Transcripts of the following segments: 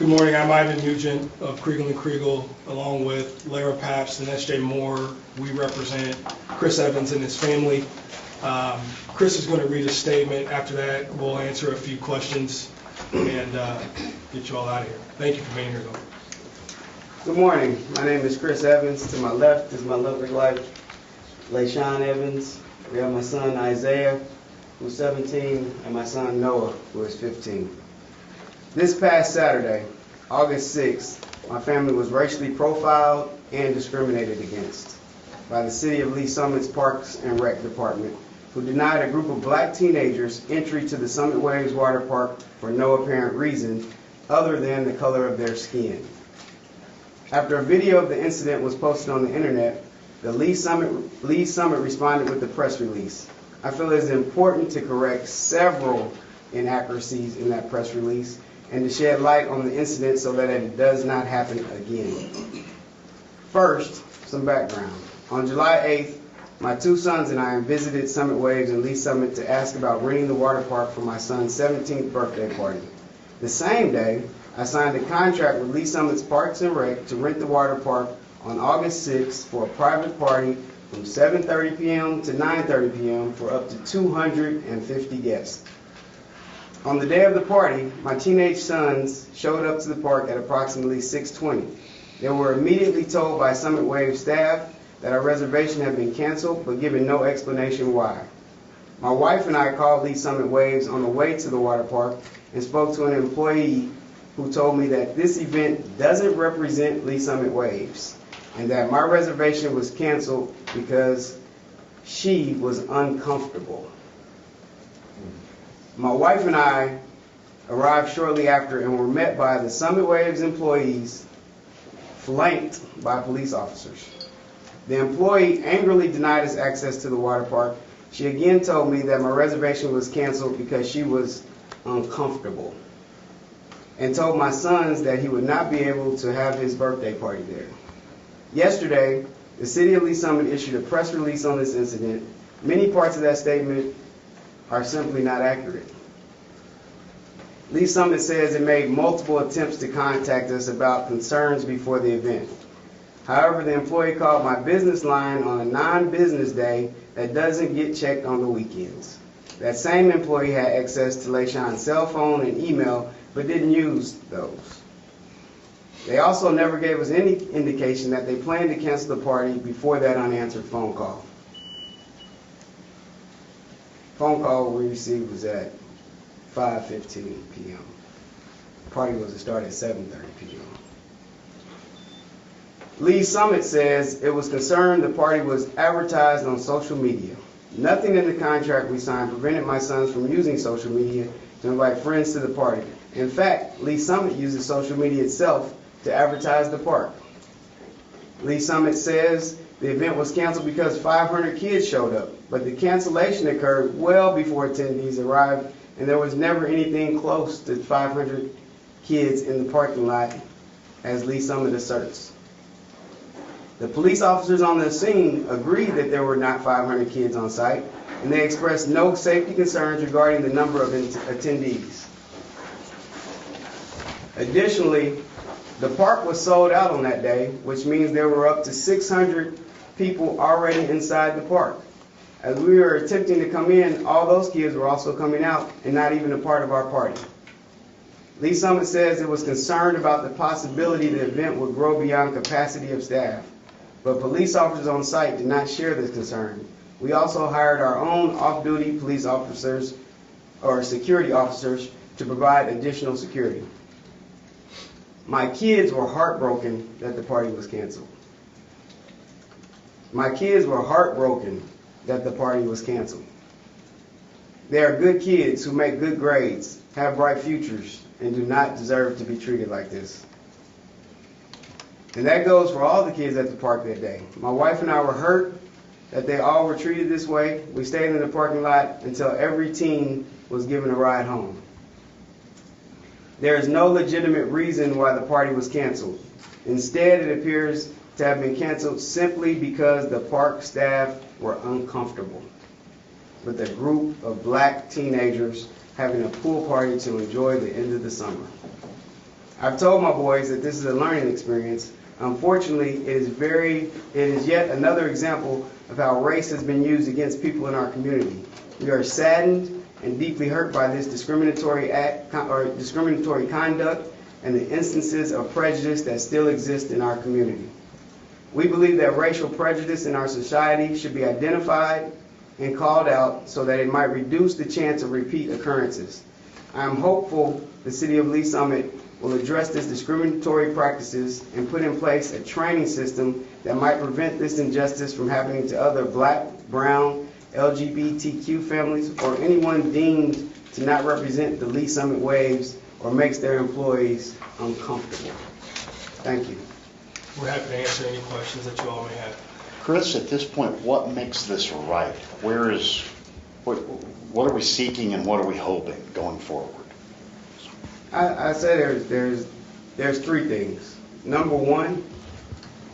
Good morning, I'm Ivan Nugent of Kriegel & Kriegel, along with Lara Pabst and S.J. Moore. We represent Chris Evans and his family. Chris is going to read a statement. After that, we'll answer a few questions and get you all out of here. Thank you for being here, though. Good morning. My name is Chris Evans. To my left is my lovely wife, LaShawn Evans. We have my son Isaiah, who's 17, and my son Noah, who is 15. This past Saturday, August 6th, my family was racially profiled and discriminated against by the City of Lee Summit's Parks and Rec Department, who denied a group of black teenagers entry to the Summit Waves Water Park for no apparent reason other than the color of their skin. After a video of the incident was posted on the internet, the Lee Summit responded with a press release. I feel it is important to correct several inaccuracies in that press release and to shed light on the incident so that it does not happen again. First, some background. On July 8th, my two sons and I visited Summit Waves and Lee Summit to ask about renting the water park for my son's 17th birthday party. The same day, I signed a contract with Lee Summit's Parks and Rec to rent the water park on August 6th for a private party from 7:30 p.m. to 9:30 p.m. for up to 250 guests. On the day of the party, my teenage sons showed up to the park at approximately 6:20. They were immediately told by Summit Wave staff that our reservation had been canceled, but given no explanation why. My wife and I called Lee Summit Waves on the way to the water park and spoke to an employee who told me that this event doesn't represent Lee Summit Waves and that my reservation was canceled because she was uncomfortable. My wife and I arrived shortly after and were met by the Summit Waves employees, flanked by police officers. The employee angrily denied us access to the water park. She again told me that my reservation was canceled because she was uncomfortable, and told my sons that he would not be able to have his birthday party there. Yesterday, the City of Lee Summit issued a press release on this incident. Many parts of that statement are simply not accurate. Lee Summit says it made multiple attempts to contact us about concerns before the event. However, the employee called my business line on a non-business day that doesn't get checked on the weekends. That same employee had access to LaShawn's cell phone and email, but didn't use those. They also never gave us any indication that they planned to cancel the party before that unanswered phone call. Phone call we received was at 5:15 p.m. The party was to start at 7:30 p.m. Lee Summit says it was concerned the party was advertised on social media. Nothing in the contract we signed prevented my sons from using social media to invite friends to the party. In fact, Lee Summit uses social media itself to advertise the park. Lee Summit says the event was canceled because 500 kids showed up, but the cancellation occurred well before attendees arrived, and there was never anything close to 500 kids in the parking lot, as Lee Summit asserts. The police officers on the scene agreed that there were not 500 kids on site, and they expressed no safety concerns regarding the number of attendees. Additionally, the park was sold out on that day, which means there were up to 600 people already inside the park. As we were attempting to come in, all those kids were also coming out and not even a part of our party. Lee Summit says it was concerned about the possibility the event would grow beyond capacity of staff, but police officers on site did not share this concern. We also hired our own off-duty police officers or security officers to provide additional security. My kids were heartbroken that the party was canceled. My kids were heartbroken that the party was canceled. They are good kids who make good grades, have bright futures, and do not deserve to be treated like this. And that goes for all the kids at the park that day. My wife and I were hurt that they all were treated this way. We stayed in the parking lot until every teen was given a ride home. There is no legitimate reason why the party was canceled. Instead, it appears to have been canceled simply because the park staff were uncomfortable with a group of black teenagers having a pool party to enjoy the end of the summer. I've told my boys that this is a learning experience. Unfortunately, it is yet another example of how race has been used against people in our community. We are saddened and deeply hurt by this discriminatory conduct and the instances of prejudice that still exist in our community. We believe that racial prejudice in our society should be identified and called out so that it might reduce the chance of repeat occurrences. I am hopeful the City of Lee Summit will address this discriminatory practices and put in place a training system that might prevent this injustice from happening to other Black, brown, LGBTQ families, or anyone deemed to not represent the Lee Summit waves or makes their employees uncomfortable. Thank you. We're happy to answer any questions that you all may have. Chris, at this point, what makes this right? What are we seeking and what are we hoping going forward? I say there's three things. Number one,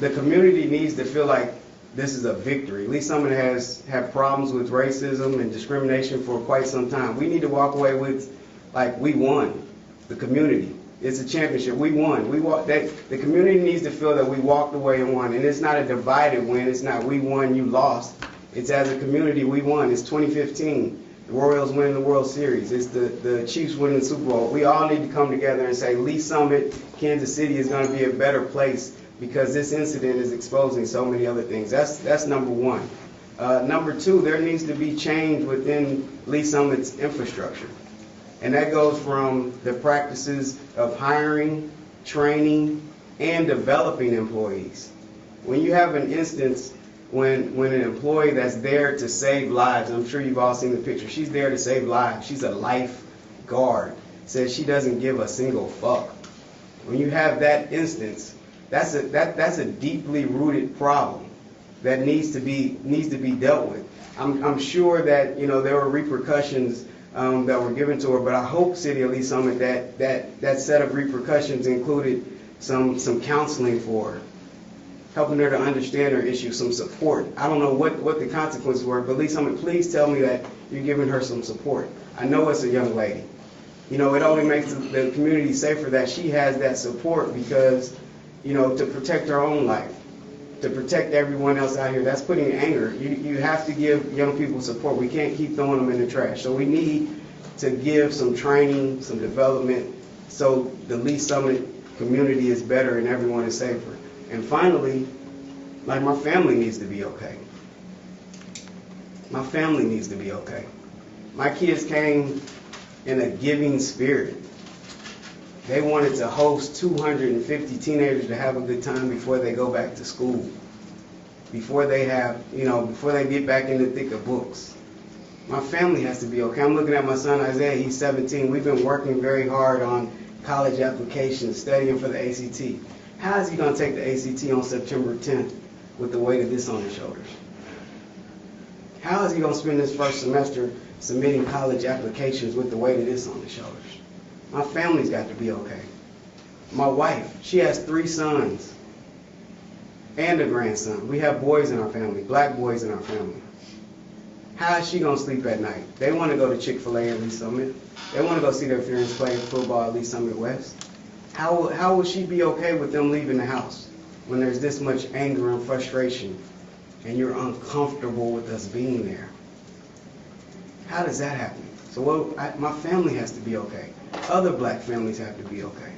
the community needs to feel like this is a victory. Lee Summit has had problems with racism and discrimination for quite some time. We need to walk away with, like, we won. The community. It's a championship. We won. The community needs to feel that we walked away and won. And it's not a divided win. It's not we won, you lost. It's as a community, we won. It's 2015. The Royals winning the World Series. It's the Chiefs winning the Super Bowl. We all need to come together and say Lee Summit, Kansas City is going to be a better place because this incident is exposing so many other things. That's number one. Number two, there needs to be change within Lee Summit's infrastructure. And that goes from the practices of hiring, training, and developing employees. When you have an instance when an employee that's there to save lives, I'm sure you've all seen the picture, she's there to save lives. She's a lifeguard. Says she doesn't give a single fuck. When you have that instance, that's a deeply rooted problem that needs to be dealt with. I'm sure that there were repercussions that were given to her, but I hope City of Lee Summit that set of repercussions included some counseling for her, helping her to understand her issue, some support. I don't know what the consequences were, but Lee Summit, please tell me that you're giving her some support. I know it's a young lady. It only makes the community safer that she has that support because, to protect her own life, to protect everyone else out here. That's putting anger. You have to give young people support. We can't keep throwing them in the trash. So we need to give some training, some development, so the Lee Summit community is better and everyone is safer. And finally, like, my family needs to be okay. My family needs to be okay. My kids came in a giving spirit. They wanted to host 250 teenagers to have a good time before they go back to school, before they get back in the thick of books. My family has to be okay. I'm looking at my son Isaiah, he's 17. We've been working very hard on college applications, studying for the ACT. How is he going to take the ACT on September 10th with the weight of this on his shoulders? How is he going to spend his first semester submitting college applications with the weight of this on his shoulders? My family's got to be okay. My wife, she has 3 sons and a grandson. We have boys in our family, Black boys in our family. How is she going to sleep at night? They want to go to Chick-fil-A at Lee Summit. They want to go see their friends play football at Lee Summit West. How will she be okay with them leaving the house when there's this much anger and frustration and you're uncomfortable with us being there? How does that happen? So my family has to be okay. Other Black families have to be okay.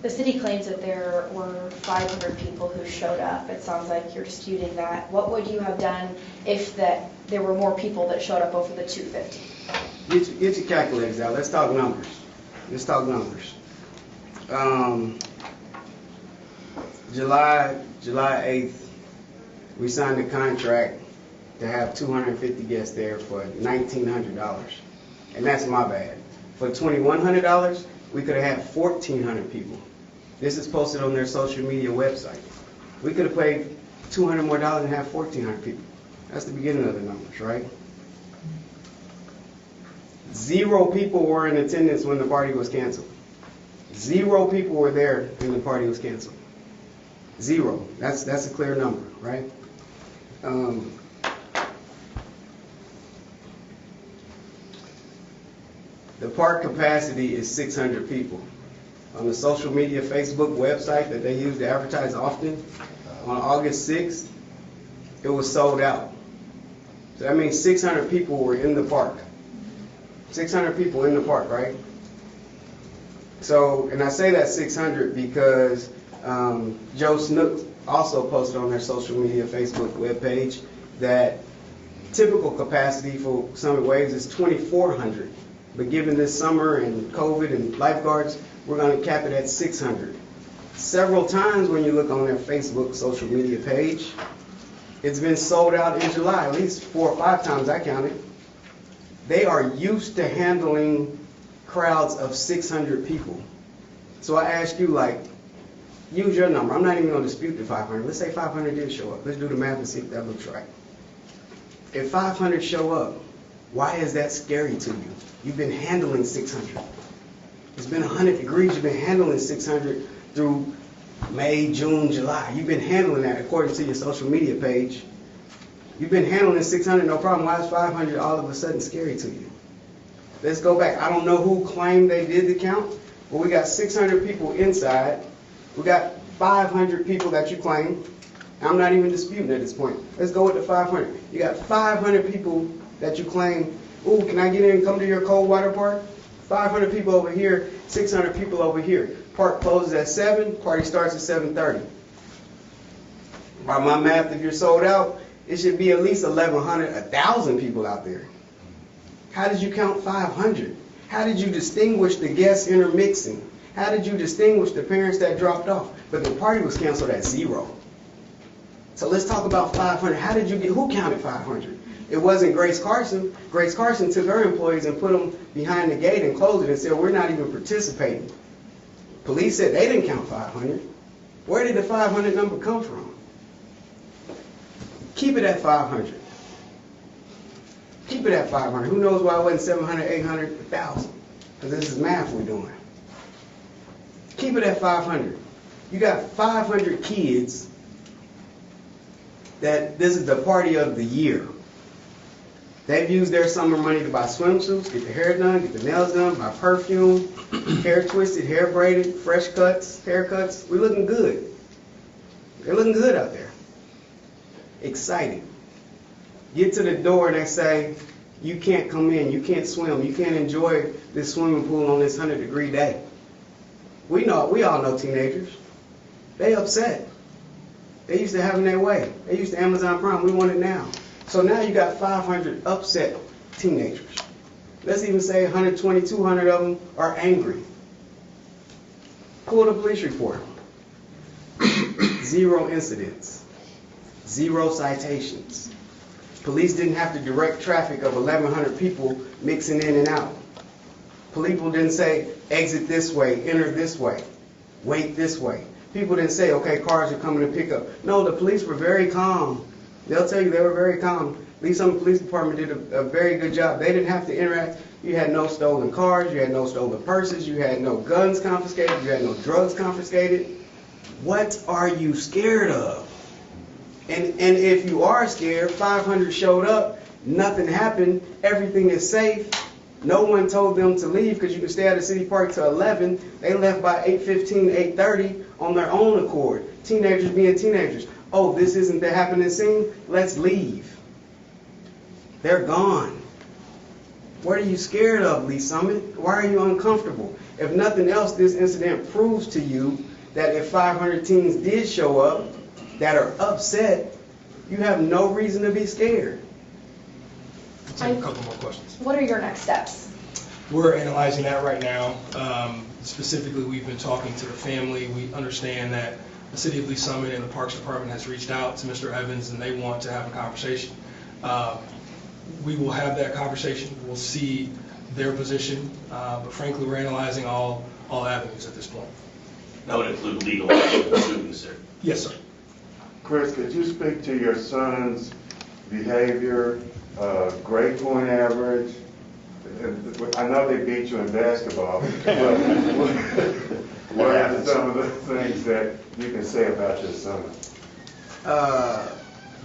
The city claims that there were 500 people who showed up. It sounds like you're disputing that. What would you have done if there were more people that showed up over the 250? Get your calculators out. Let's talk numbers. July 8th, we signed a contract to have 250 guests there for $1,900. And that's my bad. For $2,100, we could have had 1,400 people. This is posted on their social media website. We could have paid $200 more and have 1,400 people. That's the beginning of the numbers, right? 0 people were in attendance when the party was canceled. 0 people were there when the party was canceled. 0. That's a clear number, right? The park capacity is 600 people. On the social media Facebook website that they use to advertise often, on August 6th, it was sold out. So that means 600 people were in the park. 600 people in the park, right? So, and I say that 600 because Joe Snook also posted on their social media Facebook webpage that typical capacity for Summit Waves is 2,400. But given this summer and COVID and lifeguards, we're going to cap it at 600. Several times when you look on their Facebook social media page, it's been sold out in July, at least 4 or 5 times I counted. They are used to handling crowds of 600 people. So I ask you, use your number. I'm not even going to dispute the 500. Let's say 500 did show up. Let's do the math and see if that looks right. If 500 show up, why is that scary to you? You've been handling 600. It's been 100 degrees. You've been handling 600 through May, June, July. You've been handling that according to your social media page. You've been handling 600, no problem. Why is 500 all of a sudden scary to you? Let's go back. I don't know who claimed they did the count, but we got 600 people inside. We got 500 people that you claim. I'm not even disputing at this point. Let's go with the 500. You got 500 people that you claim, ooh, can I get in and come to your cold water park? 500 people over here, 600 people over here. Park closes at 7, party starts at 7:30. By my math, if you're sold out, it should be at least 1,100, 1,000 people out there. How did you count 500? How did you distinguish the guests intermixing? How did you distinguish the parents that dropped off? But the party was canceled at 0. So let's talk about 500. How did you get, who counted 500? It wasn't Grace Carson. Grace Carson took her employees and put them behind the gate and closed it and said, we're not even participating. Police said they didn't count 500. Where did the 500 number come from? Keep it at 500. Keep it at 500. Who knows why it wasn't 700, 800, 1,000? Because this is math we're doing. Keep it at 500. You got 500 kids that this is the party of the year. They've used their summer money to buy swimsuits, get their hair done, get their nails done, buy perfume, hair twisted, hair braided, fresh cuts, haircuts. We're looking good. They're looking good out there. Excited. Get to the door and they say, you can't come in, you can't swim, you can't enjoy this swimming pool on this 100-degree day. We all know teenagers. They upset. They used to having their way. They used to Amazon Prime. We want it now. So now you got 500 upset teenagers. Let's even say 120, 200 of them are angry. Pull the police report. 0 incidents. 0 citations. Police didn't have to direct traffic of 1,100 people mixing in and out. People didn't say, exit this way, enter this way, wait this way. People didn't say, okay, cars are coming to pick up. No, the police were very calm. They'll tell you they were very calm. At least some police department did a very good job. They didn't have to interact. You had no stolen cars. You had no stolen purses. You had no guns confiscated. You had no drugs confiscated. What are you scared of? And if you are scared, 500 showed up, nothing happened, everything is safe. No one told them to leave because you can stay at the city park till 11. They left by 8:15, 8:30 on their own accord. Teenagers being teenagers. Oh, this isn't the happening scene? Let's leave. They're gone. What are you scared of, Lee Summit? Why are you uncomfortable? If nothing else, this incident proves to you that if 500 teens did show up that are upset, you have no reason to be scared. I'll take a couple more questions. What are your next steps? We're analyzing that right now. Specifically, we've been talking to the family. We understand that the City of Lee Summit and the Parks Department has reached out to Mr. Evans and they want to have a conversation. We will have that conversation. We'll see their position. But frankly, we're analyzing all avenues at this point. That would include legal action, assuming, sir. Yes, sir. Chris, could you speak to your son's behavior, grade point average? I know they beat you in basketball, but what are some of the things that you can say about your son?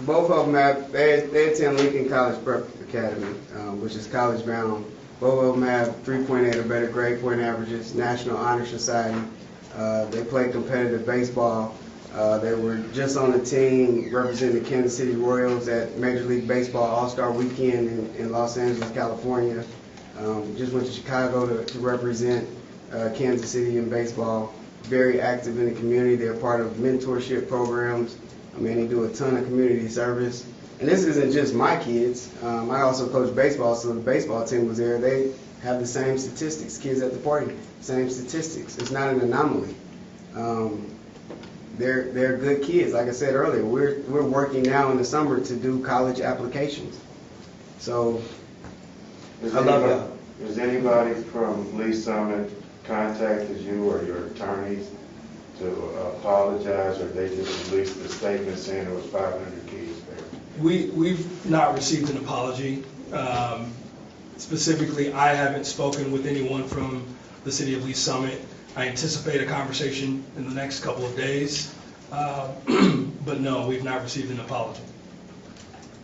Both of them they attend Lincoln College Prep Academy, which is college bound Both of them have 3.8 or better grade point averages, National Honor Society. They play competitive baseball. They were just on the team representing the Kansas City Royals at Major League Baseball All-Star Weekend in Los Angeles, California. Just went to Chicago to represent Kansas City in baseball. Very active in the community. They're part of mentorship programs. I mean, they do a ton of community service. And this isn't just my kids. I also coach baseball, so the baseball team was there. They have the same statistics. Kids at the party, same statistics. It's not an anomaly. They're good kids. Like I said earlier, we're working now in the summer to do college applications. So I love y'all. Has anybody from Lee Summit contacted you or your attorneys to apologize, or they just released a statement saying it was 500 kids there? We've not received an apology. Specifically, I haven't spoken with anyone from the city of Lee Summit. I anticipate a conversation in the next couple of days, but no, we've not received an apology.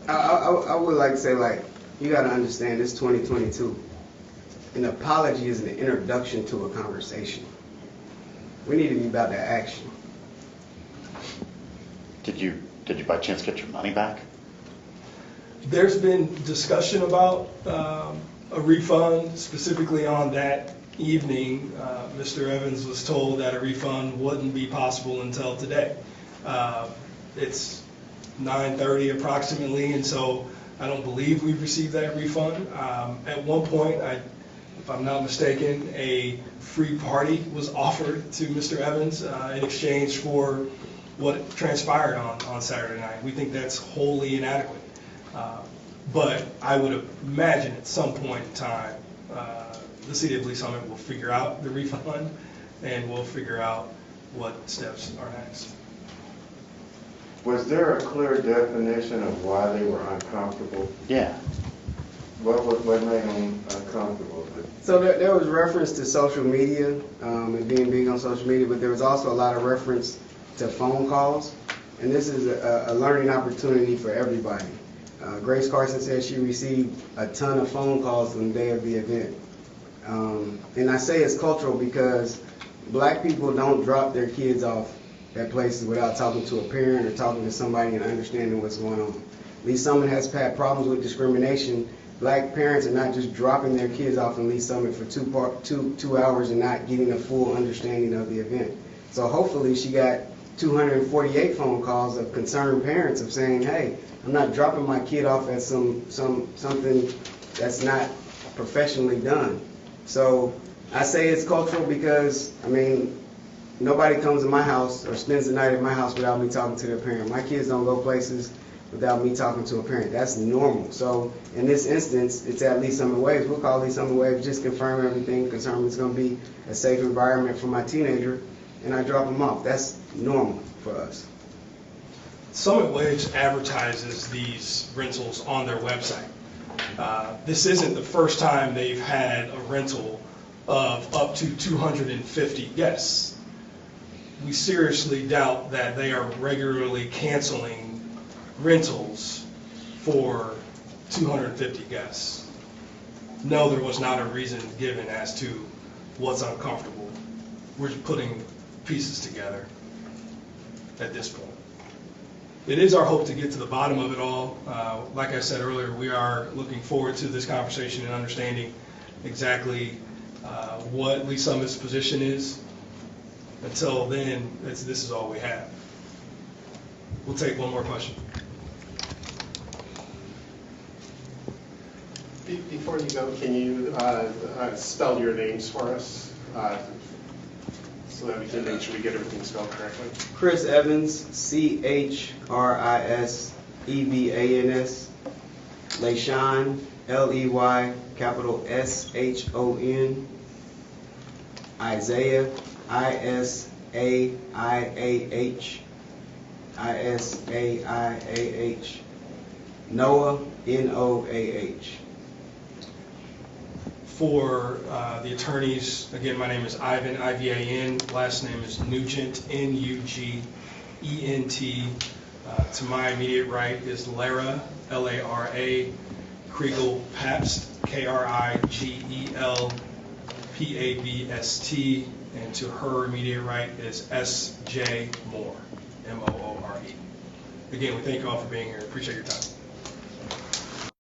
I would like to say, like, you got to understand, it's 2022. An apology is an introduction to a conversation. We need to be about the action. Did you by chance get your money back? There's been discussion about a refund. Specifically on that evening, Mr. Evans was told that a refund wouldn't be possible until today. It's 9:30 approximately, and so I don't believe we've received that refund. At one point, if I'm not mistaken, a free party was offered to Mr. Evans in exchange for what transpired on Saturday night. We think that's wholly inadequate. But I would imagine at some point in time, the city of Lee Summit will figure out the refund, and we'll figure out what steps are next. Was there a clear definition of why they were uncomfortable? Yeah. What made them uncomfortable? So there was reference to social media and being big on social media, but there was also a lot of reference to phone calls. And this is a learning opportunity for everybody. Grace Carson said she received a ton of phone calls on the day of the event. And I say it's cultural because black people don't drop their kids off at places without talking to a parent or talking to somebody and understanding what's going on. Lee Summit has had problems with discrimination. Black parents are not just dropping their kids off in Lee Summit for 2 hours and not getting a full understanding of the event. So hopefully she got 248 phone calls of concerned parents of saying, hey, I'm not dropping my kid off at something that's not professionally done. So I say it's cultural because, I mean, nobody comes to my house or spends the night at my house without me talking to their parent. My kids don't go places without me talking to a parent. That's normal. So in this instance, it's at Lee Summit Waves. We'll call Lee Summit Waves, just confirm everything, confirm it's going to be a safe environment for my teenager, and I drop them off. That's normal for us. Summit Waves advertises these rentals on their website. This isn't the first time they've had a rental of up to 250 guests. We seriously doubt that they are regularly canceling rentals for 250 guests. No, there was not a reason given as to what's uncomfortable. We're just putting pieces together at this point. It is our hope to get to the bottom of it all. Like I said earlier, we are looking forward to this conversation and understanding exactly what Lee Summit's position is. Until then, this is all we have. We'll take one more question. Before you go, can you spell your names for us so that we can make sure we get everything spelled correctly? Chris Evans, Chrissevans. Leyshon, Ley, capital Shon. Isaiah, Isaiah. Noah, Noah. For the attorneys, again, my name is Ivan, Ivan. Last name is Nugent, Nugent. To my immediate right is Lara, Lara. Kriegel Pabst, KRIGELPABST, and to her immediate right is S.J. Moore, Moore. Again, we thank you all for being here. Appreciate your time.